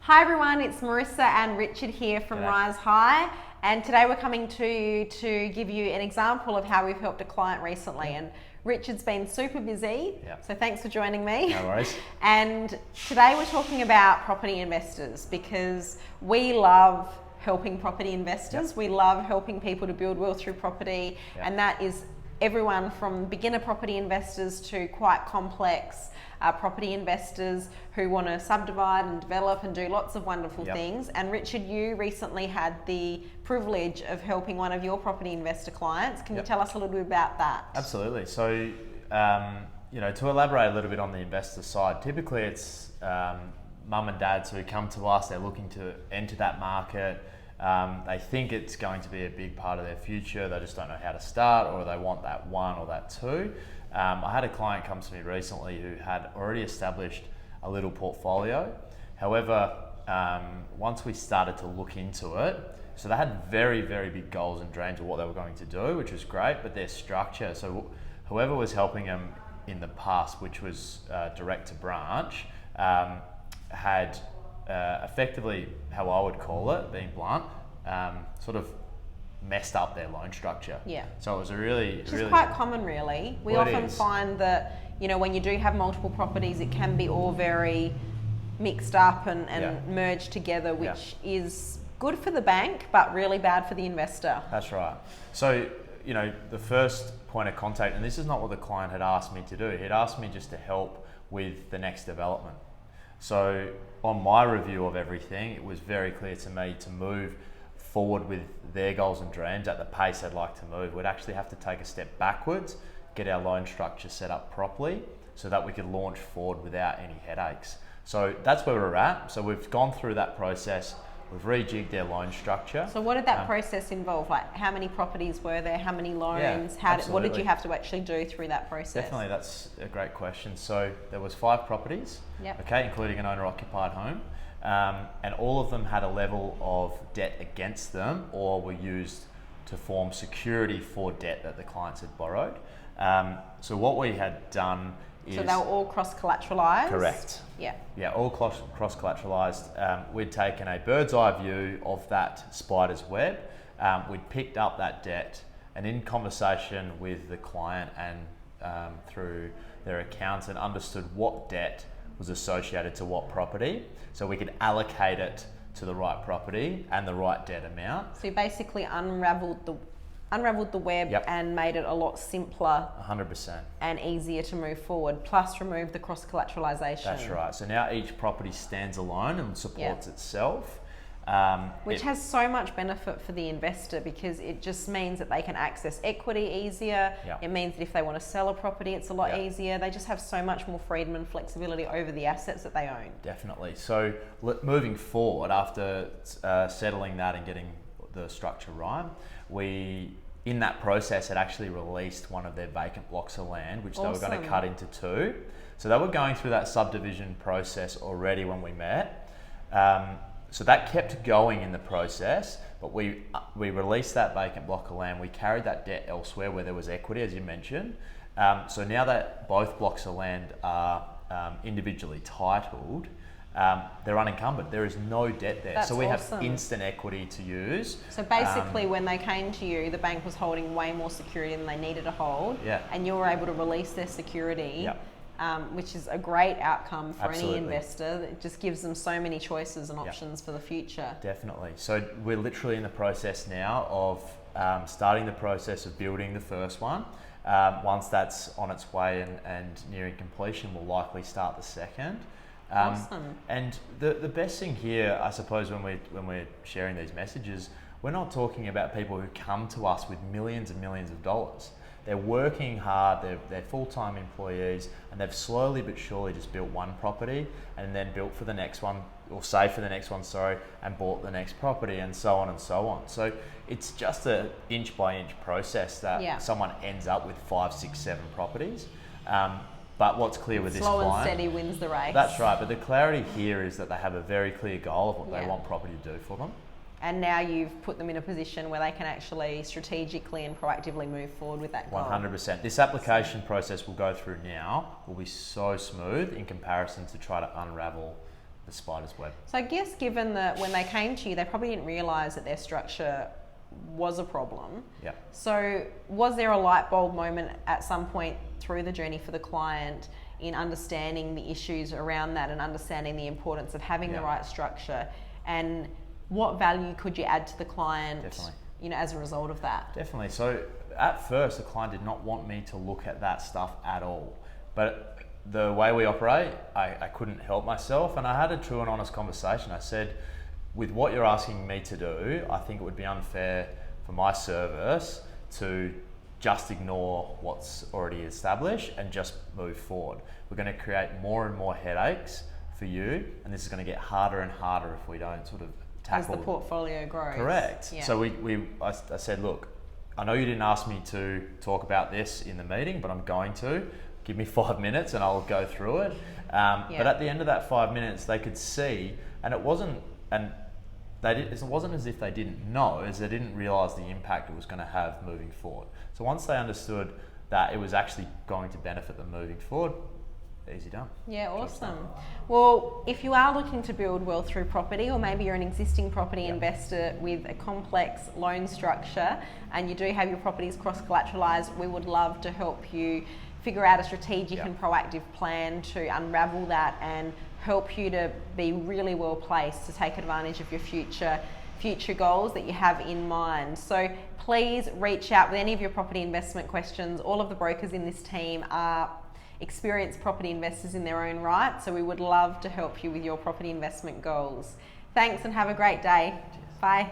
Hi everyone, it's Marissa and Richard here from G'day. Rise High, and today we're coming to give you an example of how we've helped a client recently. And Richard's been super busy, so thanks for joining me. No worries. And today we're talking about property investors because we love helping property investors. We love helping people to build wealth through property, and that is everyone from beginner property investors to quite complex property investors who want to subdivide and develop and do lots of wonderful things. And Richard, you recently had the privilege of helping one of your property investor clients. Can you tell us a little bit about that? Absolutely. So, to elaborate a little bit on the investor side, typically it's mum and dads who come to us, they're looking to enter that market. They think it's going to be a big part of their future. They just don't know how to start, or they want that one or that two. I had a client come to me recently who had already established a little portfolio. However, once we started to look into it, so they had very, very big goals and dreams of what they were going to do, which was great, but their structure, so whoever was helping them in the past, which was direct to branch, had effectively, how I would call it, being blunt, sort of messed up their loan structure. So it was Which is quite common, really. We often find that, when you do have multiple properties, it can be all very mixed up and merged together, which is good for the bank, but really bad for the investor. That's right. So, the first point of contact, and this is not what the client had asked me to do, he'd asked me just to help with the next development. So on my review of everything, it was very clear to me to move forward with their goals and dreams at the pace they'd like to move. We'd actually have to take a step backwards, get our loan structure set up properly so that we could launch forward without any headaches. So that's where we're at. So we've gone through that process. We've rejigged their loan structure. So what did that process involve? Like, how many properties were there? How many loans? What did you have to actually do through that process? Definitely, that's a great question. So there was 5 properties, including an owner-occupied home. And all of them had a level of debt against them or were used to form security for debt that the clients had borrowed. So what we had done is... So they were all cross-collateralised? Correct. Yeah, all cross-collateralised. We'd taken a bird's eye view of that spider's web. We'd picked up that debt, and in conversation with the client and through their accountant, understood what debt was associated to what property, so we could allocate it to the right property and the right debt amount. So you basically unravelled the web and made it a lot simpler 100% and easier to move forward, plus remove the cross-collateralisation. That's right. So now each property stands alone and supports itself. Which has so much benefit for the investor because it just means that they can access equity easier. It means that if they want to sell a property, it's a lot easier. They just have so much more freedom and flexibility over the assets that they own. Definitely. So moving forward, after settling that and getting the structure right, we, in that process, had actually released one of their vacant blocks of land, which they were going to cut into 2. So they were going through that subdivision process already when we met. So that kept going in the process, but we released that vacant block of land. We carried that debt elsewhere where there was equity, as you mentioned. So now that both blocks of land are individually titled, they're unencumbered. There is no debt there. That's so we awesome. have instant equity to use. So basically when they came to you, the bank was holding way more security than they needed to hold, and you were able to release their security. Which is a great outcome for any investor. It just gives them so many choices and options for the future. Definitely. So we're literally in the process now of starting the process of building the first one. Once that's on its way and nearing completion, we'll likely start the second. Awesome. And the best thing here, I suppose, when we're sharing these messages, we're not talking about people who come to us with millions and millions of dollars. They're working hard, they're full-time employees, and they've slowly but surely just built one property and then built for the next one, or saved for the next one, and bought the next property, and so on and so on. So it's just an inch-by-inch process that someone ends up with 5, 6, 7 properties. But what's clear with this client... Slow and steady wins the race. That's right, but the clarity here is that they have a very clear goal of what they want property to do for them. And now you've put them in a position where they can actually strategically and proactively move forward with that goal. 100%. This application process we'll go through now will be so smooth in comparison to try to unravel the spider's web. So I guess given that when they came to you, they probably didn't realise that their structure was a problem. Yeah. So was there a light bulb moment at some point through the journey for the client in understanding the issues around that and understanding the importance of having the right structure, and what value could you add to the client? Definitely. You know, as a result of that? Definitely. So at first, the client did not want me to look at that stuff at all. But the way we operate, I couldn't help myself, and I had a true and honest conversation. I said, with what you're asking me to do, I think it would be unfair for my service to just ignore what's already established and just move forward. We're going to create more and more headaches for you, and this is going to get harder and harder if we don't sort of tackle. As the portfolio grows. Correct. Yeah. So I said, look, I know you didn't ask me to talk about this in the meeting, but I'm going to. Give me 5 minutes and I'll go through it. But at the end of that 5 minutes, they could see, and it wasn't as if they didn't know, as they didn't realise the impact it was going to have moving forward. So once they understood that it was actually going to benefit them moving forward, easy done. Yeah, awesome. Well, if you are looking to build wealth through property, or maybe you're an existing property investor with a complex loan structure and you do have your properties cross-collateralised, we would love to help you figure out a strategic and proactive plan to unravel that and help you to be really well placed to take advantage of your future goals that you have in mind. So please reach out with any of your property investment questions. All of the brokers in this team are experienced property investors in their own right, so we would love to help you with your property investment goals. Thanks and have a great day. Bye.